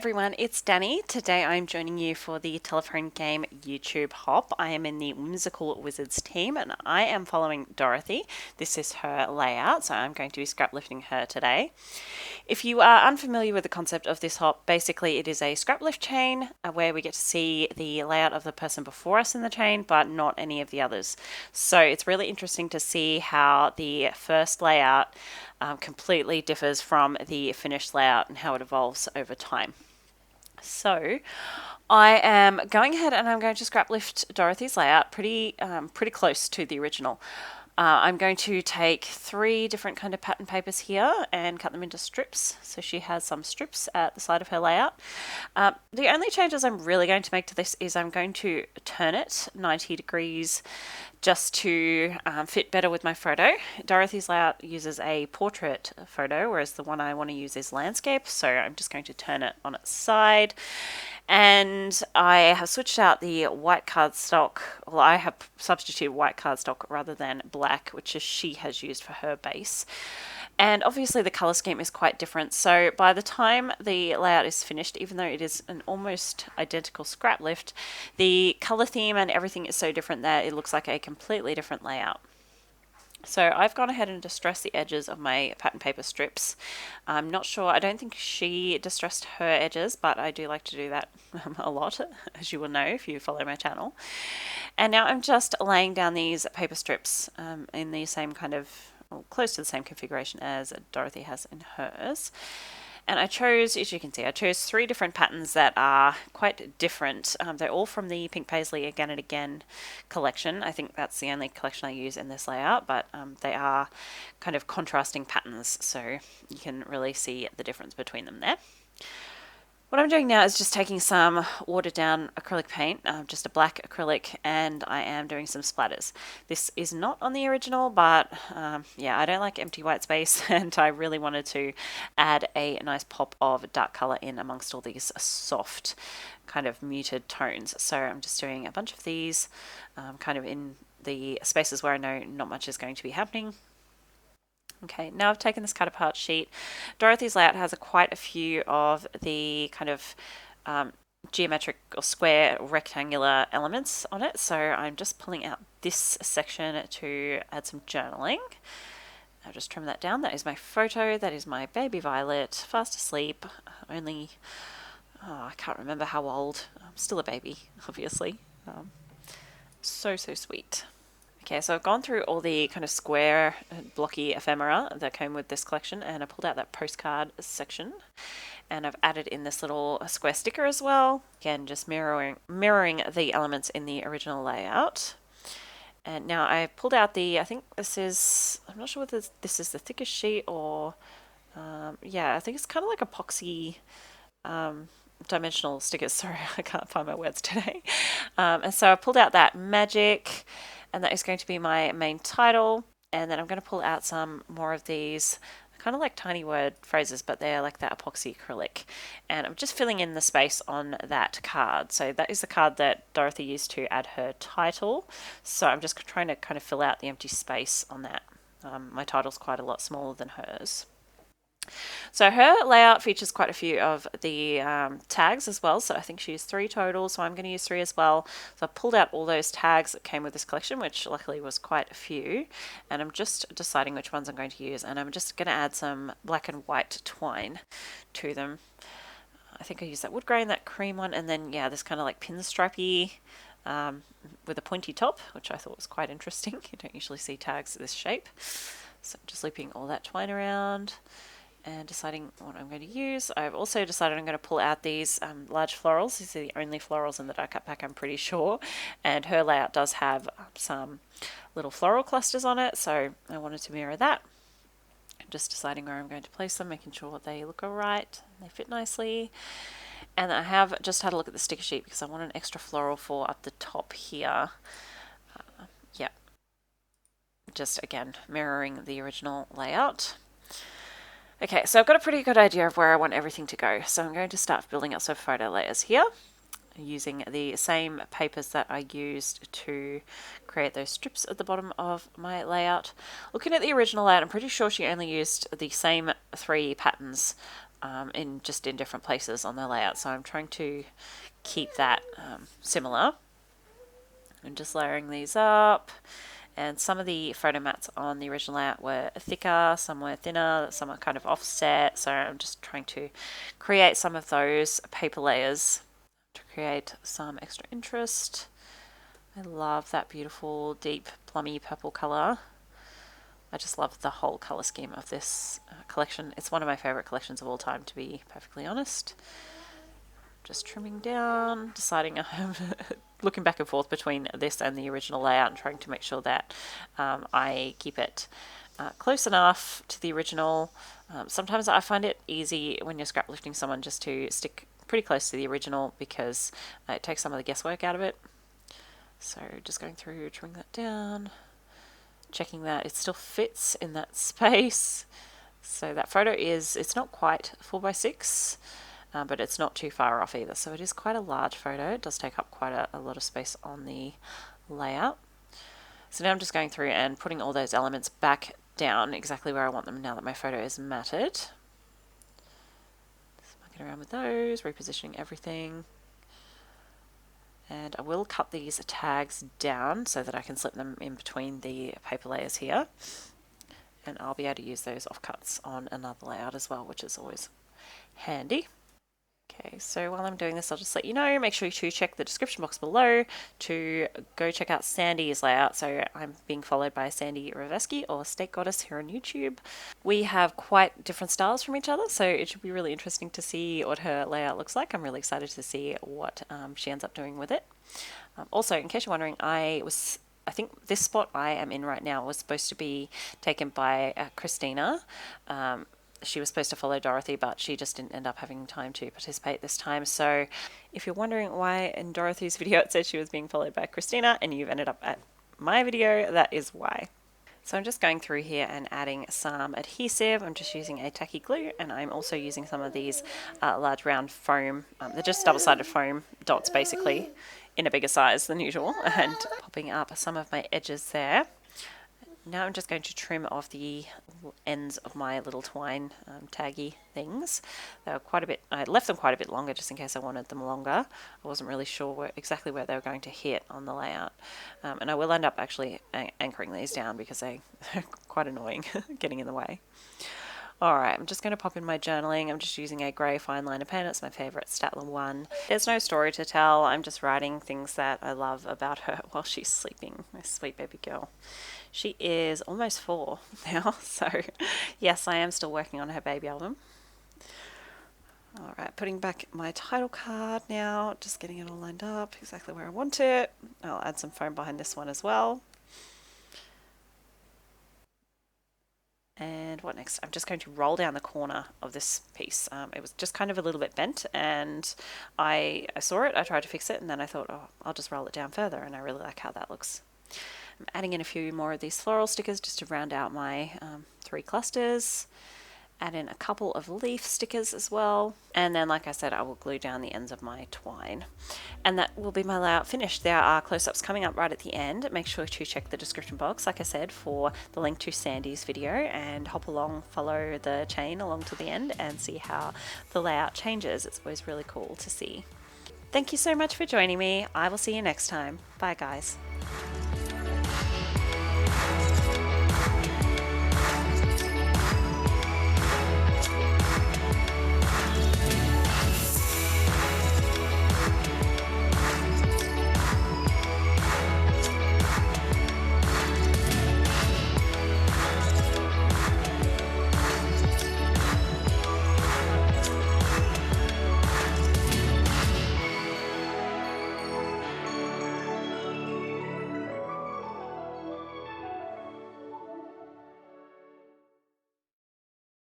everyone, it's Danny. Today I'm joining you for the telephone game YouTube hop. I am in the Whimsical Wizards team and I am following Dorothy. This is her layout, so I'm going to be scrap lifting her today. If you are unfamiliar with the concept of this hop, basically it is a scrap lift chain where we get to see the layout of the person before us in the chain, but not any of the others. So it's really interesting to see how the first layout completely differs from the finished layout and how it evolves over time. So I am going ahead and I'm going to scrap lift Dorothy's layout pretty close to the original. I'm going to take 3 different kind of pattern papers here and cut them into strips. So she has some strips at the side of her layout. The only changes I'm really going to make to this is I'm going to turn it 90 degrees just to fit better with my photo. Dorothy's layout uses a portrait photo, whereas the one I want to use is landscape. So I'm just going to turn it on its side. And I have switched out the white cardstock. Well, I have substituted white cardstock rather than black, which is she has used for her base. And obviously the color scheme is quite different. So by the time the layout is finished, even though it is an almost identical scrap lift, the color theme and everything is so different that it looks like a completely different layout. So I've gone ahead and distressed the edges of my pattern paper strips. I'm not sure, I don't think she distressed her edges, but I do like to do that a lot, as you will know if you follow my channel. And now I'm just laying down these paper strips in the same kind of, well, close to the same configuration as Dorothy has in hers. And I chose, as you can see, I chose 3 different patterns that are quite different. They're all from the Pink Paisley Again and Again collection. I think that's the only collection I use in this layout, but they are kind of contrasting patterns, so you can really see the difference between them there. What I'm doing now is just taking some watered down acrylic paint, just a black acrylic, and I am doing some splatters. This is not on the original, but yeah, I don't like empty white space and I really wanted to add a nice pop of dark color in amongst all these soft kind of muted tones. So I'm just doing a bunch of these kind of in the spaces where I know not much is going to be happening. Okay, now I've taken this cut apart sheet. Dorothy's layout has quite a few of the kind of geometric or square or rectangular elements on it, so I'm just pulling out this section to add some journaling. I'll just trim that down. That is my photo. That is my baby Violet, fast asleep, only, I can't remember how old. I'm still a baby, obviously. So sweet. Okay, so I've gone through all the kind of square, blocky ephemera that came with this collection, and I pulled out that postcard section, and I've added in this little square sticker as well. Again, just mirroring the elements in the original layout. And now I pulled out the, I think this is, I'm not sure whether this is the thickest sheet or, yeah, I think it's kind of like epoxy dimensional stickers. Sorry, I can't find my words today. And so I pulled out that magic, and that is going to be my main title. And then I'm going to pull out some more of these kind of like tiny word phrases, but they're like that epoxy acrylic. And I'm just filling in the space on that card. So that is the card that Dorothy used to add her title. So I'm just trying to kind of fill out the empty space on that. My title's quite a lot smaller than hers. So her layout features quite a few of the tags as well. So I think she used 3 total, so I'm going to use 3 as well. So I pulled out all those tags that came with this collection, which luckily was quite a few. And I'm just deciding which ones I'm going to use. And I'm just going to add some black and white twine to them. I think I used that wood grain, that cream one, and then, yeah, this kind of like pinstripey with a pointy top, which I thought was quite interesting. You don't usually see tags this shape. So I'm just looping all that twine around and deciding what I'm going to use. I've also decided I'm going to pull out these large florals. These are the only florals in the die cut pack, I'm pretty sure. And her layout does have some little floral clusters on it, so I wanted to mirror that. I'm just deciding where I'm going to place them, making sure they look alright, they fit nicely. And I have just had a look at the sticker sheet because I want an extra floral for up the top here. Yeah, just again mirroring the original layout. Okay, so I've got a pretty good idea of where I want everything to go. So I'm going to start building up some photo layers here using the same papers that I used to create those strips at the bottom of my layout. Looking at the original layout, I'm pretty sure she only used the same 3 patterns in different places on the layout. So I'm trying to keep that similar. I'm just layering these up. And some of the photo mats on the original layout were thicker, some were thinner, some are kind of offset. So I'm just trying to create some of those paper layers to create some extra interest. I love that beautiful deep plummy purple colour. I just love the whole colour scheme of this collection. It's one of my favourite collections of all time, to be perfectly honest. Just trimming down, deciding I'm looking back and forth between this and the original layout and trying to make sure that I keep it close enough to the original. Sometimes I find it easy when you're scrap lifting someone just to stick pretty close to the original because it takes some of the guesswork out of it. So just going through, trimming that down, checking that it still fits in that space. So that photo it's not quite 4x6. But it's not too far off either. So it is quite a large photo. It does take up quite a lot of space on the layout. So now I'm just going through and putting all those elements back down exactly where I want them now that my photo is matted. Just mucking around with those, repositioning everything. And I will cut these tags down so that I can slip them in between the paper layers here. And I'll be able to use those offcuts on another layout as well, which is always handy. Okay, so while I'm doing this, I'll just let you know, make sure to check the description box below to go check out Sandy's layout. So I'm being followed by Sandy Raveski, or Steak Goddess, here on YouTube. We have quite different styles from each other, so it should be really interesting to see what her layout looks like. I'm really excited to see what she ends up doing with it. Also, in case you're wondering, I think this spot I am in right now was supposed to be taken by Christina. She was supposed to follow Dorothy, but she just didn't end up having time to participate this time. So if you're wondering why in Dorothy's video it said she was being followed by Christina and you've ended up at my video, that is why. So I'm just going through here and adding some adhesive. I'm just using a tacky glue, and I'm also using some of these large round foam. They're just double-sided foam dots basically in a bigger size than usual, and popping up some of my edges there. Now I'm just going to trim off the ends of my little twine taggy things. They were quite a bit, I left them quite a bit longer just in case I wanted them longer. I wasn't really sure exactly where they were going to hit on the layout. And I will end up actually anchoring these down because they're quite annoying getting in the way. Alright, I'm just going to pop in my journaling. I'm just using a grey fine liner pen. It's my favourite Statler one. There's no story to tell. I'm just writing things that I love about her while she's sleeping. My sweet baby girl. She is almost 4 now, so yes, I am still working on her baby album. Alright, putting back my title card now. Just getting it all lined up exactly where I want it. I'll add some foam behind this one as well. And what next? I'm just going to roll down the corner of this piece. It was just kind of a little bit bent, and I saw it, I tried to fix it, and then I thought, oh, I'll just roll it down further, and I really like how that looks. I'm adding in a few more of these floral stickers just to round out my 3 clusters. Add in a couple of leaf stickers as well, and then, like I said, I will glue down the ends of my twine. And that will be my layout finished. There are close-ups coming up right at the end. Make sure to check the description box, like I said, for the link to Sandy's video, and hop along, follow the chain along to the end and see how the layout changes. It's always really cool to see. Thank you so much for joining me. I will see you next time. Bye, guys.